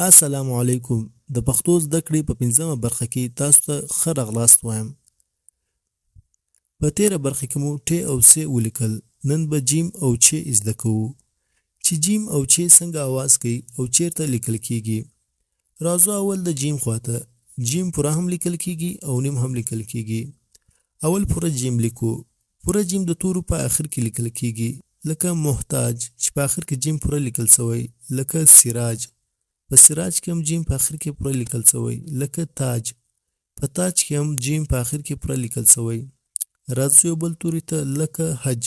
السلام علیکم. د پښتو زده کړې په 5مه برخه کې تاسو ته ښه راغلاست وایم. په تېره برخه کې مو ټ او څ ولیکل. نن به جیم او چ زده کوو چې جیم او چ څنګه آواز کوي او چیرته لیکل کیږي. راځو اول د جیم خواته. جیم پوره هم لیکل کیږي او نیم هم لیکل کیږي. اول پوره جیم لیکو. پوره جیم د تورو په آخر کې لیکل کیږي، لکه محتاج چې په آخر کې جیم پوره لیکل شوی، لکه سراج. په سراج کې هم جیم په آخر کې پوره لیکل شوی، لکه تاج. په تاج کې هم جیم په آخر کې پوره لیکل شوی. راځو یو بل توري ته، لکه حج.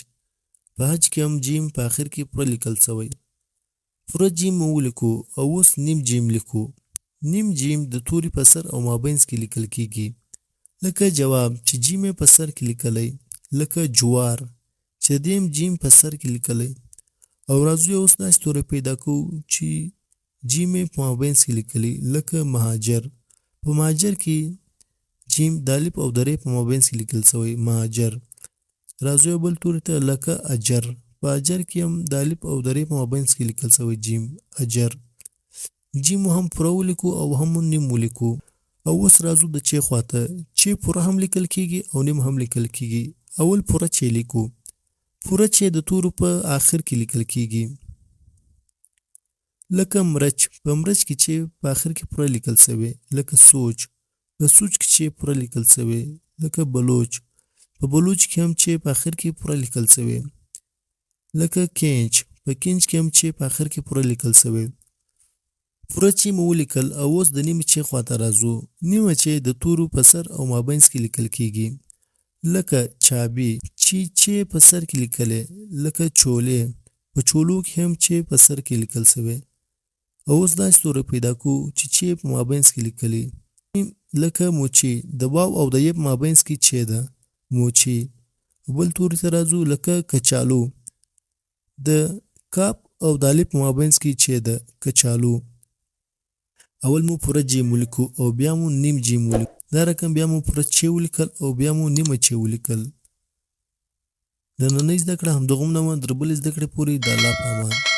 په حج کې هم جیم په آخر کې پوره لیکل شوی. پوره جیم مو ولیکو او اوس نیم جیم لیکو. نیم جیم د توري په سر او مابینځ کې لیکل کیږي، لکه جواب چې جیم په سر کې لیکلی، لکه جوار چې دیم جیم په سر کې لیکلی. او راځو اوس داسې توري پیدا کوو چې جیم په مابینځ کې لیکلی، لکه مهاجر. په مهاجر کې جیم د الف او د ر په مابینځ کې لیکل شوی، مهاجر. راځو یو بل توري ته، لکه اجر. په اجر کې هم د الف او د ر په مابینځ کې لیکل شوی، جیم، اجر. جیم هم پوره ولیکو او هم نیم ولیکو. او اوس راځو د چ خواته. چ پوره هم لیکل کیږي او نیم هم لیکل کیږي. اول پوره چ لیکو. پوره چ د تورو په آخر کې لیکل کیږي، لکه مرچ. په مرچ کې چې په آخر کې پوره لیکل شوی، لکه سوچ. په سوچ کې چې پوره لیکل شوی، لکه بلوچ. په بلوچ کې هم چې په آخر کې پوره لیکل شوی، لکه کینچ. په کینچ کې هم چې په آخر کې پوره لیکل شوی. پوره چې مو ولیکل او اوس د نیمه چې خواته راځو. نیمه چې د تورو په سر او مابینځ کې لیکل کیږي، لکه چابي چې په سر کې لیکلی، لکه چولې. په چولو کې هم چې په سر کې لیکل شوی. او اوس داسې توری پیدا کوو چې په مابینځ کې لیکلي، لکه موچي. د واو او د ی په مابینځ کې چې ده، موچي. بل توري ته راځو، لکه کچالو. د کاف او د الف په مابینځ کې چې ده، کچالو. اول مو پوره جیم ولیکو او بیا مو نیم جیم ولیکو. دا رقم بیا مو پوره چ ولیکل او بیا مو نیمه چ ولیکل. د نننۍ زده کړه همدغومره وه. تر بلې زده کړې پورې د الله په امان.